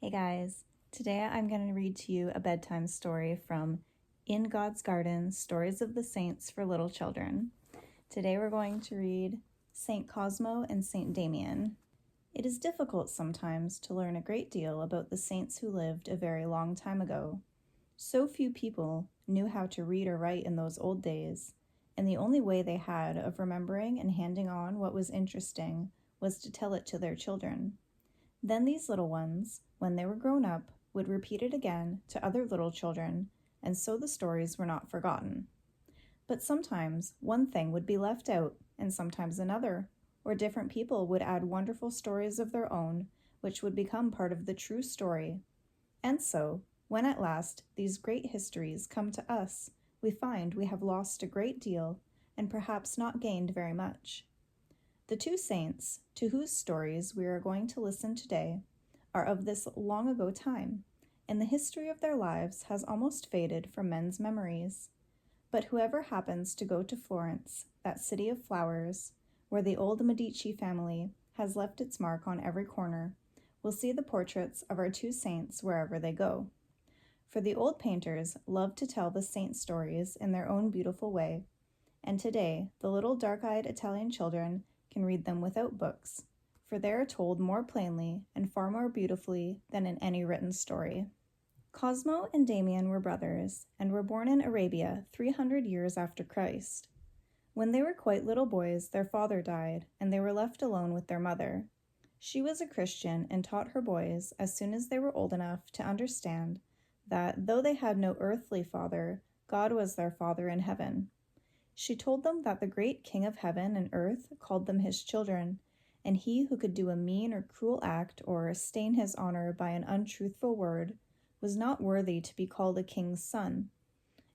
Hey guys, today I'm going to read to you a bedtime story from In God's Garden, Stories of the Saints for Little Children. Today we're going to read St. Cosmo and St. Damian. It is difficult sometimes to learn a great deal about the saints who lived a very long time ago. So few people knew how to read or write in those old days, and the only way they had of remembering and handing on what was interesting was to tell it to their children. Then these little ones, when they were grown up, would repeat it again to other little children, and so the stories were not forgotten. But sometimes one thing would be left out, and sometimes another, or different people would add wonderful stories of their own, which would become part of the true story. And so, when at last these great histories come to us, we find we have lost a great deal, and perhaps not gained very much. The two saints, to whose stories we are going to listen today, are of this long ago time, and the history of their lives has almost faded from men's memories. But whoever happens to go to Florence, that city of flowers, where the old Medici family has left its mark on every corner, will see the portraits of our two saints wherever they go. For the old painters love to tell the saint stories in their own beautiful way, and today the little dark-eyed Italian children can read them without books, for they are told more plainly and far more beautifully than in any written story. Cosmo and Damian were brothers, and were born in Arabia 300 years after Christ. When they were quite little boys, their father died, and they were left alone with their mother. She was a Christian and taught her boys, as soon as they were old enough to understand, that though they had no earthly father, God was their Father in heaven. She told them that the great King of heaven and earth called them his children, and he who could do a mean or cruel act or stain his honor by an untruthful word was not worthy to be called a king's son.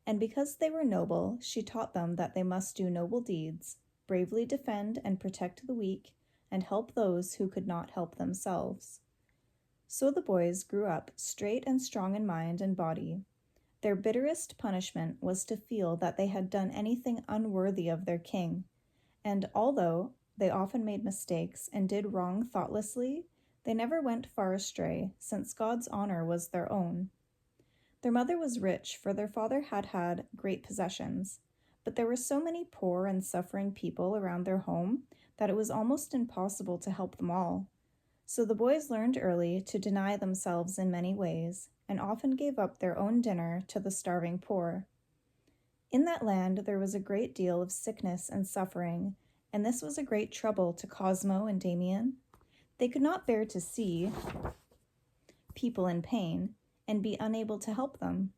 And because they were noble, she taught them that they must do noble deeds, bravely defend and protect the weak, and help those who could not help themselves. So the boys grew up straight and strong in mind and body. Their bitterest punishment was to feel that they had done anything unworthy of their king, and although they often made mistakes and did wrong thoughtlessly, they never went far astray, since God's honor was their own. Their mother was rich, for their father had had great possessions, but there were so many poor and suffering people around their home that it was almost impossible to help them all. So the boys learned early to deny themselves in many ways, and often gave up their own dinner to the starving poor. In that land there was a great deal of sickness and suffering, and this was a great trouble to Cosmo and Damian. They could not bear to see people in pain and be unable to help them.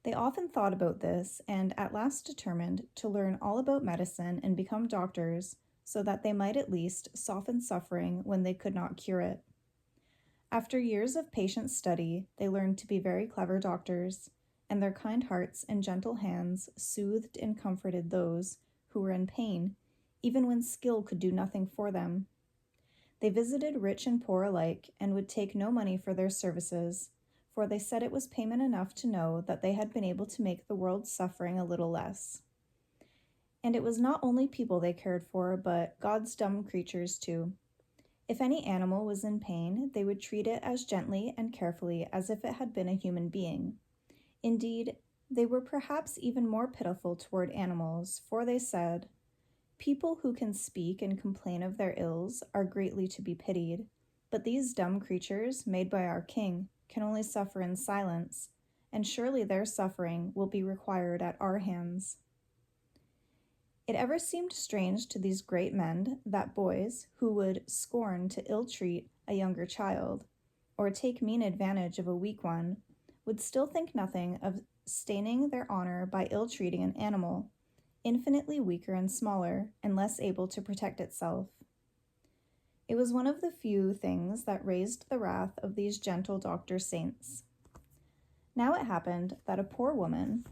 They often thought about this, and at last determined to learn all about medicine and become doctors, so that they might at least soften suffering when they could not cure it. After years of patient study, they learned to be very clever doctors, and their kind hearts and gentle hands soothed and comforted those who were in pain, even when skill could do nothing for them. They visited rich and poor alike, and would take no money for their services, for they said it was payment enough to know that they had been able to make the world's suffering a little less. And it was not only people they cared for, but God's dumb creatures too. If any animal was in pain, they would treat it as gently and carefully as if it had been a human being. Indeed, they were perhaps even more pitiful toward animals, for they said, "People who can speak and complain of their ills are greatly to be pitied, but these dumb creatures, made by our King, can only suffer in silence, and surely their suffering will be required at our hands." It ever seemed strange to these great men that boys, who would scorn to ill-treat a younger child, or take mean advantage of a weak one, would still think nothing of staining their honor by ill-treating an animal, infinitely weaker and smaller, and less able to protect itself. It was one of the few things that raised the wrath of these gentle doctor saints. Now it happened that a poor woman,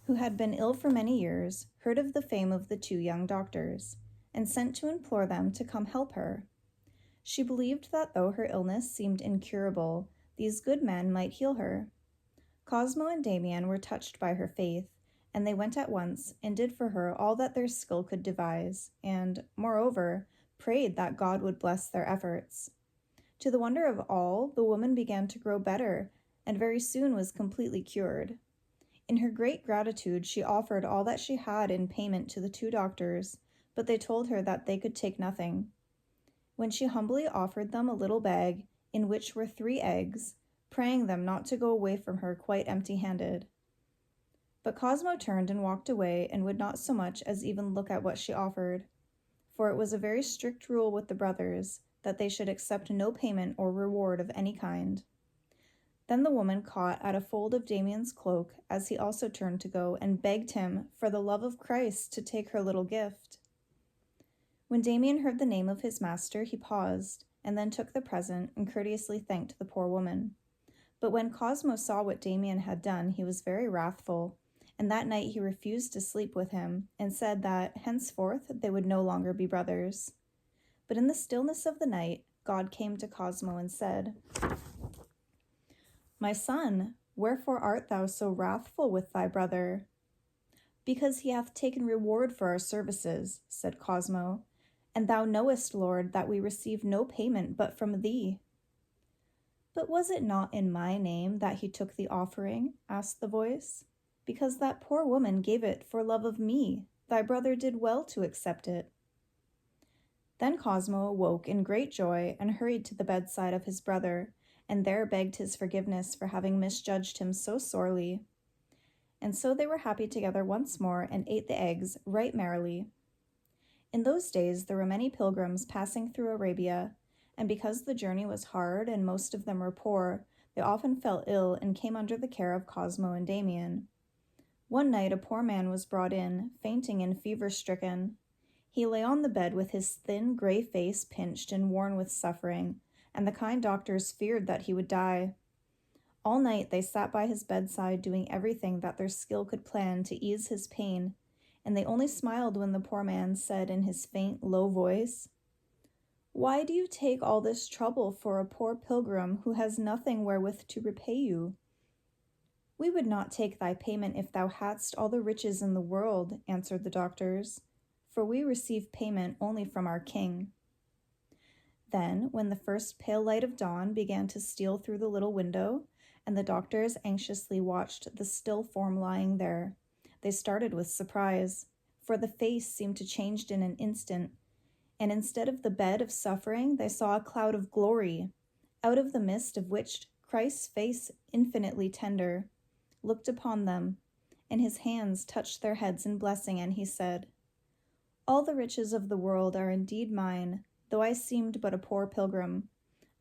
who had been ill for many years, heard of the fame of the two young doctors, and sent to implore them to come help her. She believed that though her illness seemed incurable, these good men might heal her. Cosmo and Damian were touched by her faith, and they went at once and did for her all that their skill could devise, and, moreover, prayed that God would bless their efforts. To the wonder of all, the woman began to grow better, and very soon was completely cured. In her great gratitude, she offered all that she had in payment to the 2 doctors, but they told her that they could take nothing. When she humbly offered them a little bag, in which were 3 eggs, praying them not to go away from her quite empty-handed. But Cosmo turned and walked away, and would not so much as even look at what she offered, for it was a very strict rule with the brothers that they should accept no payment or reward of any kind. Then the woman caught at a fold of Damian's cloak as he also turned to go, and begged him, for the love of Christ, to take her little gift. When Damian heard the name of his master, he paused, and then took the present and courteously thanked the poor woman. But when Cosmo saw what Damian had done, he was very wrathful, and that night he refused to sleep with him, and said that henceforth they would no longer be brothers. But in the stillness of the night, God came to Cosmo and said, "My son, wherefore art thou so wrathful with thy brother?" "Because he hath taken reward for our services," said Cosmo, "and thou knowest, Lord, that we receive no payment but from thee." "But was it not in my name that he took the offering?" asked the voice. "Because that poor woman gave it for love of me, thy brother did well to accept it." Then Cosmo awoke in great joy and hurried to the bedside of his brother, and there begged his forgiveness for having misjudged him so sorely. And so they were happy together once more, and ate the eggs right merrily. In those days there were many pilgrims passing through Arabia, and because the journey was hard and most of them were poor, they often fell ill and came under the care of Cosmo and Damian. One night a poor man was brought in, fainting and fever-stricken. He lay on the bed with his thin, gray face pinched and worn with suffering, and the kind doctors feared that he would die. All night they sat by his bedside doing everything that their skill could plan to ease his pain, and they only smiled when the poor man said in his faint, low voice, "Why do you take all this trouble for a poor pilgrim who has nothing wherewith to repay you?" "We would not take thy payment if thou hadst all the riches in the world," answered the doctors, "for we receive payment only from our king." Then, when the first pale light of dawn began to steal through the little window, and the doctors anxiously watched the still form lying there, they started with surprise, for the face seemed to change in an instant, and instead of the bed of suffering, they saw a cloud of glory, out of the mist of which Christ's face, infinitely tender, looked upon them, and his hands touched their heads in blessing, and he said, "All the riches of the world are indeed mine, though I seemed but a poor pilgrim.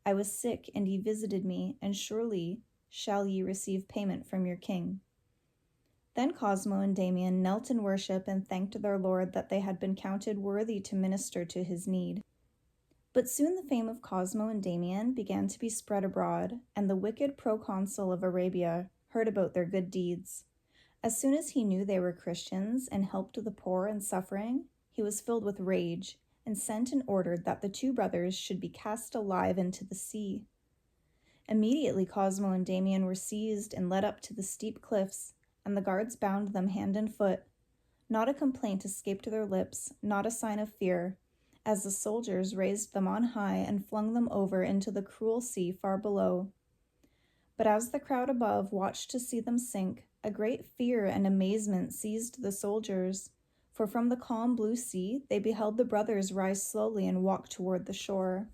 I was sick, and ye visited me, and surely shall ye receive payment from your king." Then Cosmo and Damian knelt in worship and thanked their Lord that they had been counted worthy to minister to his need. But soon the fame of Cosmo and Damian began to be spread abroad, and the wicked proconsul of Arabia heard about their good deeds. As soon as he knew they were Christians and helped the poor and suffering, he was filled with rage, and sent and ordered that the 2 brothers should be cast alive into the sea. Immediately Cosmo and Damian were seized and led up to the steep cliffs, and the guards bound them hand and foot. Not a complaint escaped their lips, not a sign of fear, as the soldiers raised them on high and flung them over into the cruel sea far below. But as the crowd above watched to see them sink, a great fear and amazement seized the soldiers, for from the calm blue sea they beheld the brothers rise slowly and walk toward the shore,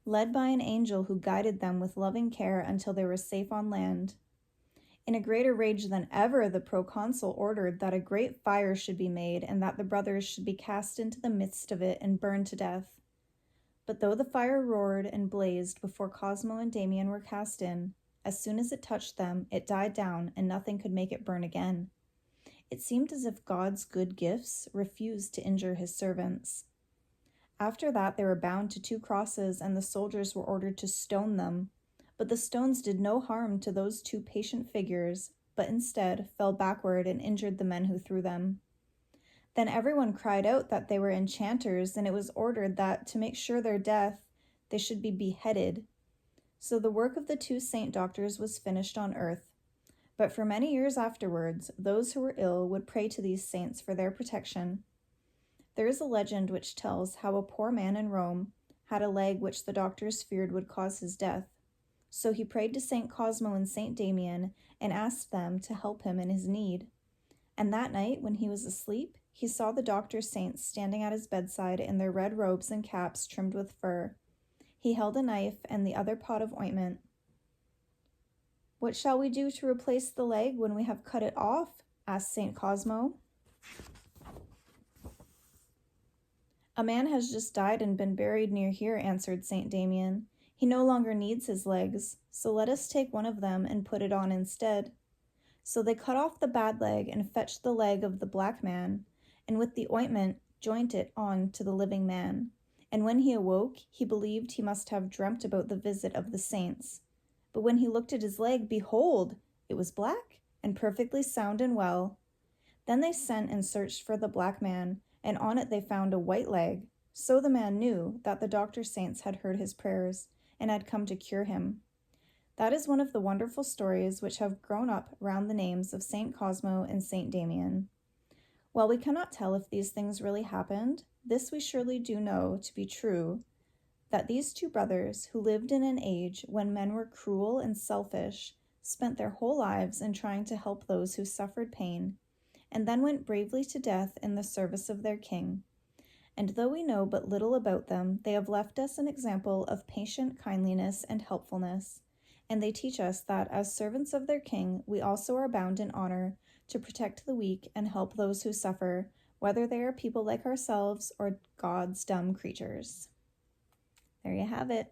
led by an angel who guided them with loving care until they were safe on land. In a greater rage than ever, the proconsul ordered that a great fire should be made, and that the brothers should be cast into the midst of it and burned to death. But though the fire roared and blazed before Cosmo and Damian were cast in, as soon as it touched them, it died down, and nothing could make it burn again. It seemed as if God's good gifts refused to injure his servants. After that, they were bound to 2 crosses, and the soldiers were ordered to stone them. But the stones did no harm to those 2 patient figures, but instead fell backward and injured the men who threw them. Then everyone cried out that they were enchanters, and it was ordered that, to make sure their death, they should be beheaded. So the work of the 2 saint doctors was finished on earth. But for many years afterwards, those who were ill would pray to these saints for their protection. There is a legend which tells how a poor man in Rome, had a leg which the doctors feared would cause his death. So he prayed to St. Cosmo and St. Damian and asked them to help him in his need. And that night, when he was asleep, he saw the doctor saints standing at his bedside in their red robes and caps trimmed with fur. He held a knife and the other pot of ointment. "What shall we do to replace the leg when we have cut it off?" asked St. Cosmo. "A man has just died and been buried near here," answered St. Damian. "He no longer needs his legs, so let us take one of them and put it on instead." So they cut off the bad leg and fetched the leg of the black man, and with the ointment joined it on to the living man. And when he awoke, he believed he must have dreamt about the visit of the saints. But when he looked at his leg, behold, it was black and perfectly sound and well. Then they sent and searched for the black man, and on it they found a white leg. So the man knew that the doctor saints had heard his prayers and had come to cure him. That is one of the wonderful stories which have grown up around the names of St. Cosmo and St. Damian. While we cannot tell if these things really happened, this we surely do know to be true, that these two brothers, who lived in an age when men were cruel and selfish, spent their whole lives in trying to help those who suffered pain, and then went bravely to death in the service of their king. And though we know but little about them, they have left us an example of patient kindliness and helpfulness, and they teach us that as servants of their king, we also are bound in honor to protect the weak and help those who suffer, whether they are people like ourselves or God's dumb creatures. There you have it.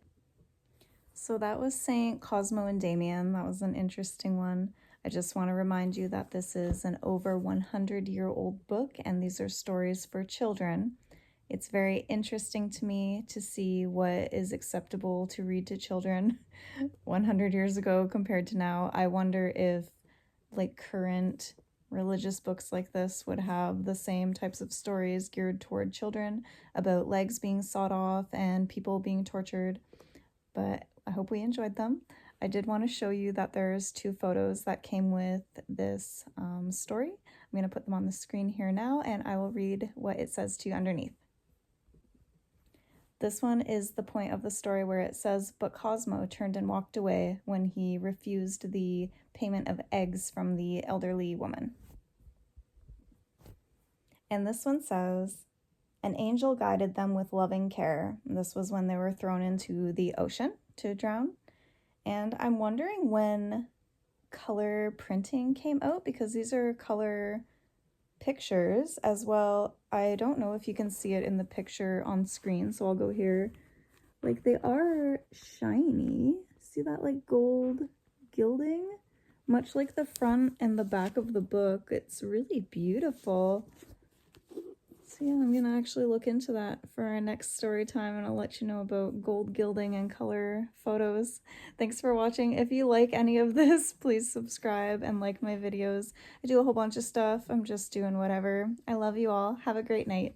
So that was St. Cosmo and Damian. That was an interesting one. I just want to remind you that this is an over 100-year-old book, and these are stories for children. It's very interesting to me to see what is acceptable to read to children 100 years ago compared to now. I wonder if current religious books like this would have the same types of stories geared toward children about legs being sawed off and people being tortured. But I hope we enjoyed them. I did want to show you that there's 2 photos that came with this story. I'm going to put them on the screen here now, and I will read what it says to you underneath. This one is the point of the story where it says, "But Cosmo turned and walked away when he refused the payment of eggs from the elderly woman." And this one says, "An angel guided them with loving care." This was when they were thrown into the ocean to drown. And I'm wondering when color printing came out, because these are color pictures as well. I don't know if you can see it in the picture on screen, so I'll go here. They are shiny. See that gold gilding? Much like the front and the back of the book. It's really beautiful. So yeah, I'm gonna actually look into that for our next story time, and I'll let you know about gold gilding and color photos. Thanks for watching. If you like any of this, please subscribe and like my videos. I do a whole bunch of stuff. I'm just doing whatever. I love you all. Have a great night.